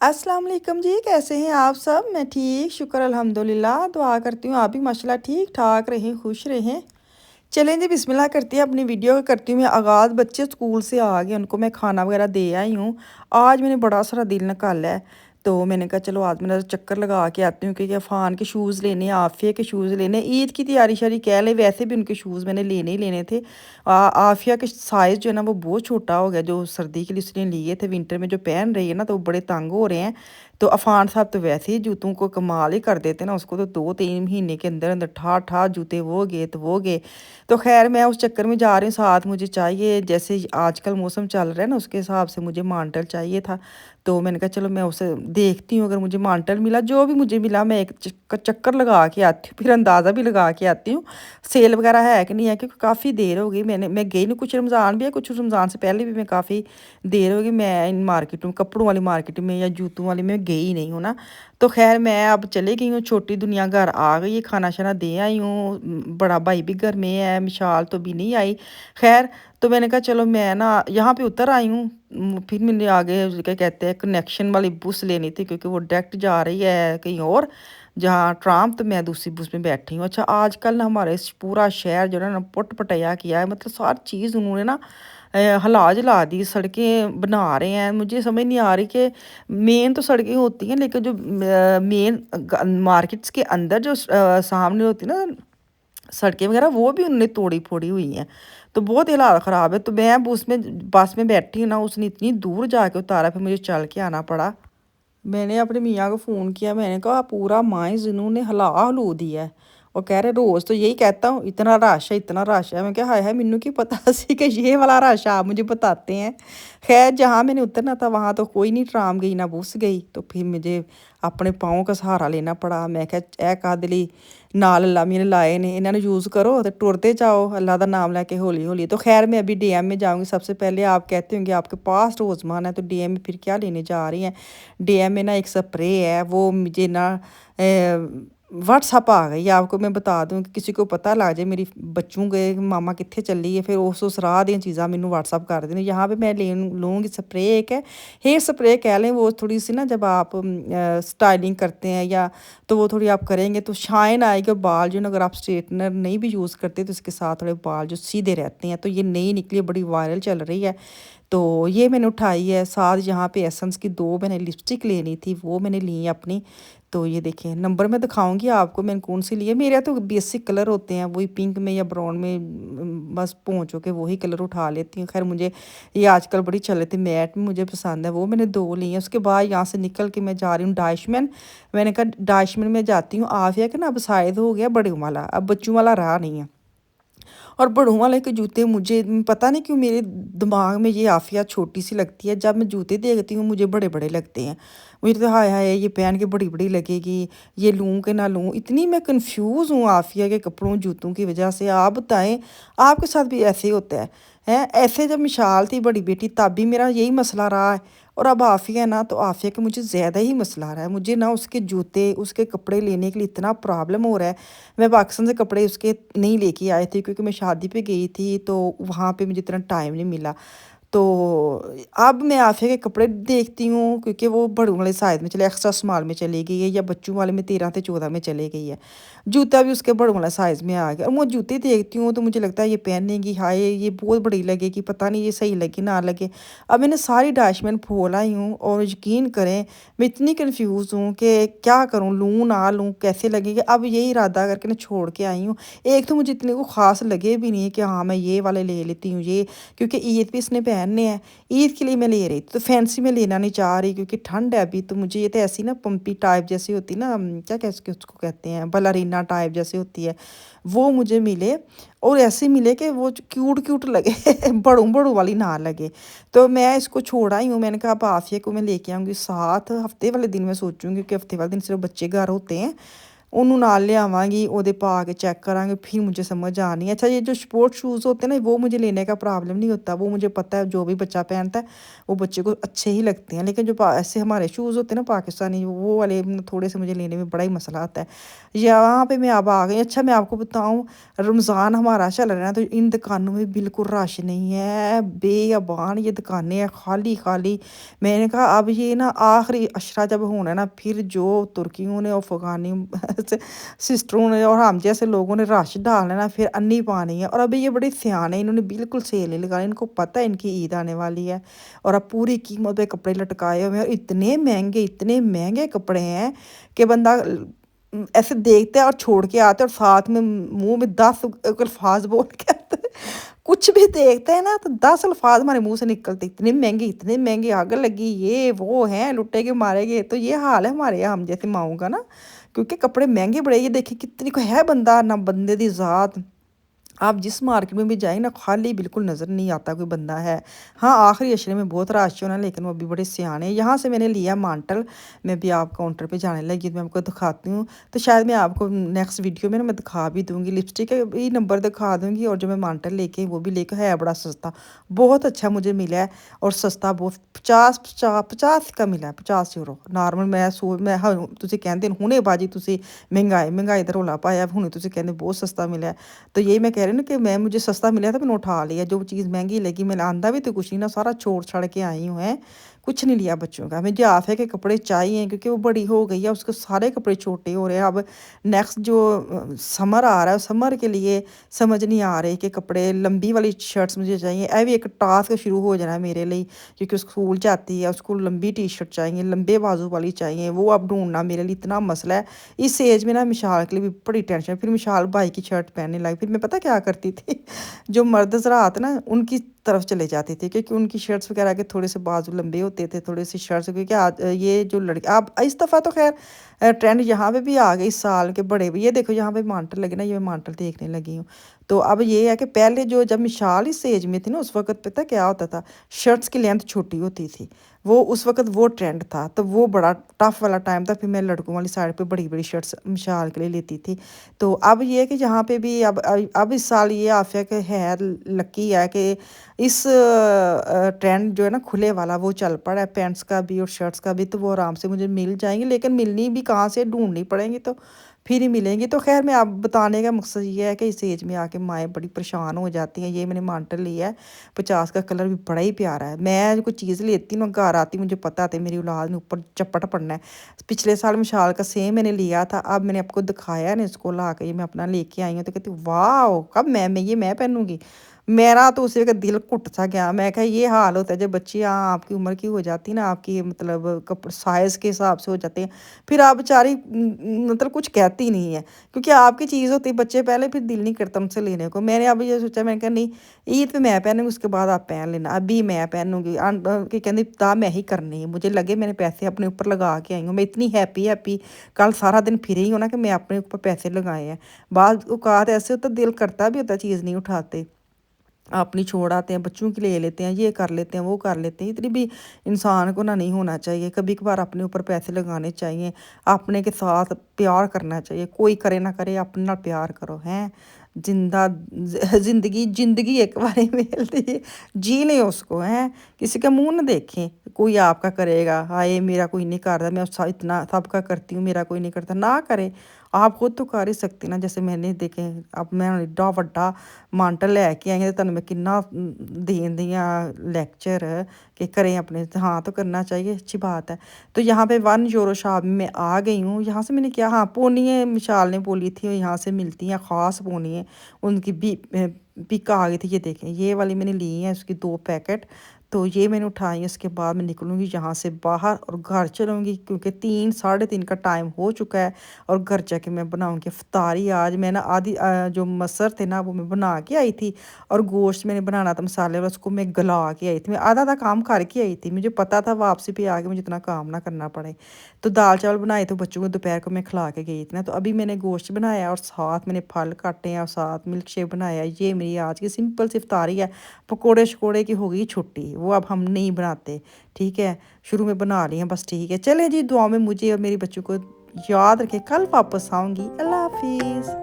अस्सलाम वालेकुम जी, कैसे हैं आप सब? मैं ठीक, शुक्र अल्हम्दुलिल्लाह। दुआ करती हूँ आप भी माशाल्लाह ठीक ठाक रहें, खुश रहें। चलें जी, बिस्मिल्लाह करती हैं, अपनी वीडियो का करती हूँ मैं आगाज़। बच्चे स्कूल से आ गए, उनको मैं खाना वगैरह दे आई हूँ। आज मैंने बड़ा सारा दिल निकाला है, तो मैंने कहा चलो आज मैं चक्कर लगा के आती हूँ, क्योंकि अफ़ान के शूज़ लेने हैं, आफ़िया के शूज़ लेने हैं। ईद की तैयारी शारी कह लें, वैसे भी उनके शूज़ मैंने लेने ही लेने थे। आफ़िया के साइज़ जो है ना वो बहुत छोटा हो गया, जो सर्दी के लिए उसने लिए थे, विंटर में जो पहन रही है ना, तो वो बड़े तंग हो रहे हैं। तो अफ़ान साहब तो वैसे ही जूतों को कमाल ही कर देते ना, उसको तो 2-3 महीने के अंदर अंदर ठा ठा जूते वो गए तो वो गए। तो खैर मैं उस चक्कर में जा रही हूँ, साथ मुझे चाहिए, जैसे आजकल मौसम चल रहा है ना, उसके हिसाब से मुझे मांटल चाहिए था। तो मैंने कहा चलो मैं उसे देखती हूँ, अगर मुझे मांटल मिला, जो भी मुझे मिला, मैं एक चक्कर लगा के आती हूँ, फिर अंदाज़ा भी लगा के आती हूँ सेल वगैरह है कि नहीं है, क्योंकि काफ़ी देर हो गई, मैं गई नहीं, कुछ रमज़ान भी है, कुछ रमज़ान से पहले भी मैं काफ़ी देर हो गई, मैं इन मार्केट में, कपड़ों वाली मार्केट में या जूतों वाली में गई नहीं हूँ ना। तो खैर मैं अब चली गई हूँ, छोटी दुनिया घर आ गई है, खाना शाना दे आई हूँ, बड़ा भाई भी घर में है, मिशाल तो भी नहीं आई। खैर, तो मैंने कहा चलो मैं ना यहाँ पे उतर आई हूँ। फिर मैंने आगे क्या कहते हैं, कनेक्शन वाली बस लेनी थी, क्योंकि वो डायरेक्ट जा रही है कहीं और, जहाँ ट्राम, तो मैं दूसरी बस में बैठी हूँ। अच्छा, आजकल ना हमारे पूरा शहर जो है ना पुट पटाया किया है, मतलब सारी चीज़ उन्होंने ना हिला जुला दी, सड़कें बना रहे हैं। मुझे समझ नहीं आ रही कि मेन तो सड़कें होती हैं, लेकिन जो मेन मार्केट्स के अंदर जो सामने होती है ना सड़कें वगैरह, वो भी उन्होंने तोड़ी फोड़ी हुई हैं। तो बहुत ही हालात ख़राब है। तो मैं बस में बैठी हूँ ना, उसने इतनी दूर जाके उतारा, फिर मुझे चल के आना पड़ा। मैंने अपने मियाँ को फ़ोन किया, मैंने कहा पूरा माए ज़ुनून ने हिला हलू दिया है। वो कह रहे रोज़ तो यही कहता हूँ, इतना रश है, इतना रश है। मैं कहा हाय हाय, मैनू की पता सी कि ये वाला रश आप मुझे बताते हैं। खैर जहाँ मैंने उतरना था वहाँ तो कोई नहीं, ट्राम गई ना बस गई, तो फिर मुझे अपने पाँव का सहारा लेना पड़ा। मैं कहा ए कादली नाल अल्लाह मेरे लाए ने, इन्होंने यूज़ करो तो टुरते जाओ अल्लाह का नाम लेके हौली हौली। तो खैर मैं अभी डीएम में जाऊँगी। सबसे पहले आप कहते होंगे आपके पास रोज़मान है, तो डीएम में फिर क्या लेने जा रही हैं? डीएम में ना एक स्प्रे है, वो मुझे ना व्हाट्सअप आ गई, आपको मैं बता दूं कि किसी को पता लग जाए मेरी बच्चों के मामा कितने चली है, फिर उस राह दी चीज़ा मैनू व्हाट्सअप कर देने। यहाँ पे मैं ले लूँगी स्प्रे, एक है हेयर स्प्रे कह लें, वो थोड़ी सी ना जब आप स्टाइलिंग करते हैं या तो वो थोड़ी आप करेंगे तो शाइन आएगी, और बाल जो है ना, अगर आप स्ट्रेटनर नहीं भी यूज़ करते तो इसके साथ थोड़े बाल जो सीधे रहते हैं। तो ये नई निकली है, बड़ी वायरल चल रही है, तो ये मैंने उठाई है। साथ यहाँ पे एसेंस की 2 मैंने लिपस्टिक लेनी थी, वो मैंने ली है अपनी। तो ये देखें, नंबर मैं दिखाऊँगी आपको मैंने कौन-सी ली है। मेरे तो बेसिक कलर होते हैं, वही पिंक में या ब्राउन में, बस पोंछ के वही कलर उठा लेती हूँ। ख़ैर मुझे ये आजकल बड़ी चल रही थी मैट में, मुझे पसंद है, वो मैंने 2 ली हैं। उसके बाद यहाँ से निकल के मैं जा रही हूँ डाइशमैन। मैंने कहा डाइशमैन में जाती हूँ, आफिया के ना अब शायद हो गया बड़े वाला, अब बच्चों वाला रहा नहीं है। और बड़ों वाले के जूते मुझे पता नहीं क्यों मेरे दिमाग में ये आफिया छोटी सी लगती है, जब मैं जूते देखती हूँ मुझे बड़े बड़े लगते हैं। मुझे तो हाय हाय ये पहन के बड़ी बड़ी लगेगी, ये लूँ कि ना लूँ, इतनी मैं कंफ्यूज हूँ आफिया के कपड़ों जूतों की वजह से। आप बताएं, आपके साथ भी ऐसे ही होता है? हैं ऐसे जब मिशाल थी बड़ी बेटी तब भी मेरा यही मसला रहा है, और अब आफिया है ना, तो आफिया के मुझे ज़्यादा ही मसला आ रहा है। मुझे ना उसके जूते उसके कपड़े लेने के लिए इतना प्रॉब्लम हो रहा है। मैं पाकिस्तान से कपड़े उसके नहीं लेके आई थी, क्योंकि मैं शादी पे गई थी, तो वहाँ पे मुझे इतना टाइम नहीं मिला। तो अब मैं आफिया के कपड़े देखती हूँ, क्योंकि वो बड़ों वाले साइज़ में चले, एक्स्ट्रा स्मॉल में चली गई है, या बच्चों वाले में 13 से 14 में चली गई है। जूता भी उसके बड़ों वाला साइज़ में आ गया, और मैं जूते देखती हूँ तो मुझे लगता है ये पहनेगी, हाय ये बहुत बड़ी लगेगी, पता नहीं ये सही लगे ना लगे। अब मैंने सारी डैशमेंट खोल आई हूँ, और यकीन करें मैं इतनी कन्फ्यूज़ हूँ कि क्या करूँ, लूँ ना लूँ, कैसे लगेगा। अब यही इरादा करके मैं छोड़ के आई हूँ। एक तो मुझे इतने को ख़ास लगे भी नहीं है कि हाँ मैं ये वाले ले लेती हूँ ये, क्योंकि ईद पे इसने पहनने हैं, ईद के लिए मैं ले रही थी। तो फैंसी में लेना नहीं चाह रही, क्योंकि ठंड है अभी, तो मुझे ये तो ऐसी ना पंपी टाइप जैसी होती ना, क्या कह उसको कहते हैं, बलारीना टाइप जैसे होती है, वो मुझे मिले, और ऐसे मिले कि वो क्यूट क्यूट लगे बड़ों बड़ों वाली ना लगे। तो मैं इसको छोड़ा ही हूँ। मैंने कहा अब आफिया को मैं लेके आऊँगी साथ, हफ्ते वाले दिन मैं सोचूंगी कि हफ्ते वाले दिन सिर्फ बच्चे घर होते हैं, ਉਹਨੂੰ ਨਾਲ ਲਿਆਵਾਂगी, ਉਹਦੇ पा के चेक करांगे, फिर मुझे समझ आनी है। अच्छा ये जो स्पोर्ट शूज़ होते हैं ना, वो मुझे लेने का प्रॉब्लम नहीं होता, वो मुझे पता है जो भी बच्चा पहनता है वो बच्चे को अच्छे ही लगते हैं। लेकिन जो ऐसे हमारे शूज़ होते हैं ना पाकिस्तानी, वो वाले थोड़े से मुझे लेने में बड़ा ही मसला आता है। यहाँ पे मैं अब आ गई। अच्छा मैं आपको बताऊँ, रमज़ान हमारा चल रहा है तो इन दुकानों में बिल्कुल रश नहीं है, बेअबान ये दुकानें हैं, खाली खाली। मैंने कहा अब ये ना आखिरी अशरा जब होना है ना, फिर जो तुर्कियों ने, अफगानी सिस्टरों ने और हम जैसे लोगों ने रश डालना है ना, फिर अन्नी पानी है। और अभी ये बड़े सियाने, इन्होंने बिल्कुल सेल नहीं लगाई, इनको पता है इनकी ईद आने वाली है। और अब पूरी कीमत पे कपड़े लटकाए हुए हैं, और इतने महंगे कपड़े हैं कि बंदा ऐसे देखता है और छोड़ के आता है, और साथ में मुंह में 10 अल्फाज बोल के आता है। कुछ भी देखते हैं ना तो 10 अल्फाज हमारे मुंह से निकलते, इतने महंगे, आग लगी, ये वो हैं, लुटेगे मारेगे। तो ये हाल है हमारे यहाँ हम जैसे माओ का ना, क्योंकि कपड़े महंगे बड़े। ये देखिए कितनी को है बंदा ना, बंदे दी ज़ात। आप जिस मार्केट में भी जाएँ ना, खाली बिल्कुल नज़र नहीं आता कोई बंदा है। हाँ, आखिरी अशरे में बहुत रश होना, लेकिन वो अभी बड़े सियाने हैं। यहाँ से मैंने लिया मांटल, मैं भी आप काउंटर पे जाने लगी तो मैं आपको दिखाती हूँ। तो शायद मैं आपको नेक्स्ट वीडियो में ना मैं दिखा भी दूँगी, लिपस्टिक का भी नंबर दिखा दूँगी, और जो मैं मांटल लेके आई वो भी लेके, है बड़ा सस्ता, बहुत अच्छा मुझे मिला है। और सस्ता बहुत, 50 का मिला है, 50 यूरो। नॉर्मल मैं हाँ ਤੁਸੀਂ ਕਹਿੰਦੇ ਹੁਣੇ ਬਾਜੀ ਤੁਸੀਂ महंगाई ਦਾ ਰੌਲਾ ਪਾਇਆ, ਹੁਣੇ ਤੁਸੀਂ ਕਹਿੰਦੇ बहुत सस्ता मिला है। तो यही मैं कह रही हूँ ना कि मैं मुझे सस्ता मिला था, मैंने उठा लिया। जो चीज़ महंगी लगी, मैंने आंदा भी तो कुछ नहीं ना, सारा छोड़ छाड़ के आई हूँ है, कुछ नहीं लिया बच्चों का। मुझे आफे के कपड़े चाहिए क्योंकि वो बड़ी हो गई है, उसके सारे कपड़े छोटे हो रहे हैं। अब नेक्स्ट जो समर आ रहा है, समर के लिए समझ नहीं आ रही कि कपड़े, लंबी वाली शर्ट्स मुझे चाहिए। यह भी एक टास्क शुरू हो जाना है मेरे लिए, क्योंकि स्कूल जाती है, उसको लंबी टी शर्ट चाहिए, लंबे बाजू वाली चाहिए, वो अब ढूंढना मेरे लिए इतना मसला है। इस एज में ना मिशाल के लिए भी बड़ी टेंशन। फिर मिशाल भाई की शर्ट पहनने लगी, फिर मैं पता क्या करती थी जो मर्द हज़रात ना उनकी तरफ चले जाती थी, क्योंकि उनकी शर्ट्स वगैरह के थोड़े से बाजू लंबे होते थे, थोड़ी सी शर्ट्स, क्योंकि आज ये जो लड़के अब इस दफ़ा तो खैर ट्रेंड यहाँ पे भी आ गई, इस साल के बड़े भी। ये देखो यहाँ पे मांटल लगे ना, ये मैं मांटल देखने लगी हूँ। तो अब ये है कि पहले जो जब मिशाल इस एज में थी ना, उस वक्त पता क्या होता था, शर्ट्स की लेंथ छोटी होती थी, वो उस वक्त वो ट्रेंड था, तो वो बड़ा टफ वाला टाइम था। फिर मैं लड़कों वाली साइड पे बड़ी बड़ी शर्ट्स मिशाल के लिए लेती थी। तो अब ये है कि यहाँ पे भी अब इस साल ये आफिया के है, लकी है कि इस ट्रेंड जो है ना खुले वाला वो चल पड़ा है, पैंट्स का भी और शर्ट्स का भी। तो वो आराम से मुझे मिल जाएंगी, लेकिन मिलनी भी कहाँ से, ढूंढनी पड़ेंगी तो फिर ही मिलेंगी। तो खैर मैं आप बताने का मकसद ये है कि इस एज में आके माएँ बड़ी परेशान हो जाती हैं। ये मैंने मांटल लिया है 50 का, कलर भी बड़ा ही प्यारा है। मैं कोई चीज़ लेती हूँ घर आती, मुझे पता था मेरी औलाद ने ऊपर चपट पड़ना है। पिछले साल मिशाल का सेम मैंने लिया था, अब मैंने आपको दिखाया ना इसको ला के, ये मैं अपना लेके आई हूँ। तो कहती वाह, कब मैं पहनूंगी। मेरा तो उसी वक़्त दिल घुट सा गया। मैं कहा ये हाल होता है जब बच्ची आपकी उम्र की हो जाती है ना, आपकी मतलब साइज़ के हिसाब से हो जाते हैं, फिर आप बेचारी मतलब कुछ कहती नहीं है, क्योंकि आपकी चीज़ होती है, बच्चे पहले, फिर दिल नहीं करता उनसे लेने को। मैंने अब ये सोचा, मैंने कहा नहीं, ईद पे मैं पहनूँगी, उसके बाद आप पहन लेना, अभी मैं पहनूँगी। कि कहती ता मैं ही करनी है, मुझे लगे मैंने पैसे अपने ऊपर लगा के आई हूँ। मैं इतनी हैप्पी कल सारा दिन फिरी हूँ ना कि मैं अपने ऊपर पैसे लगाए हैं। बाज़ औक़ात ऐसे होता, दिल करता भी होता, चीज़ नहीं उठाते, अपनी छोड़ आते हैं, बच्चों की ले लेते हैं, ये कर लेते हैं, वो कर लेते हैं। इतनी भी इंसान को ना नहीं होना चाहिए। कभी कभार अपने ऊपर पैसे लगाने चाहिए, अपने के साथ प्यार करना चाहिए। कोई करे ना करे, अपने नाल प्यार करो हैं। जिंदगी एक बारी मिलती है, जी लें उसको हैं। किसी का मुंह ना देखें, कोई आपका करेगा, हाय मेरा कोई नहीं करता, मैं इतना सबका करती हूँ, मेरा कोई नहीं करता, ना करे। आप खुद तो कर ही सकती ना। जैसे मैंने देखे, अब मैं एड्डा वड्डा मांटल लैके आई हैं, तो मैं किन्ना देन दी लेक्चर कि करें अपने, हाँ तो करना चाहिए, अच्छी बात है। तो यहाँ पे 1 यूरो शॉप में आ गई हूँ। यहाँ से मैंने क्या, हाँ पोनियाँ मिशाल ने बोली थी यहाँ से मिलती हैं, ख़ास पोनियाँ, उनकी भी पिक आ गई थी। ये देखें, ये वाली मैंने ली है, उसकी 2 पैकेट। तो ये मैंने उठाई, उसके बाद मैं निकलूँगी यहाँ से बाहर और घर चलूँगी, क्योंकि 3 साढ़े 3 का टाइम हो चुका है। और घर जाके मैं बनाऊँगी इफ्तारी। आज मैं ना आधी जो मसर थे ना वो मैं बना के आई थी, और गोश्त मैंने बनाना था मसाले वाला, उसको मैं गला के आई थी। मैं आधा आधा काम करके आई थी, मुझे पता था वापसी पे आके मुझे इतना काम ना करना पड़े। तो दाल चावल बनाए तो बच्चों को दोपहर को मैं खिला के गई थी ना। तो अभी मैंने गोश्त बनाया और साथ मैंने फल काटे हैं और साथ मिल्क शेक बनाया। ये मेरी आज की सिंपल सी इफ्तारी है। पकोड़े शकोड़े की हो गई छुट्टी, वो अब हम नहीं बनाते, ठीक है। शुरू में बना लिए हैं बस, ठीक है। चलें जी, दुआ में मुझे और मेरी बच्चों को याद रखें, कल वापस आऊँगी। अल्लाह हाफिज़।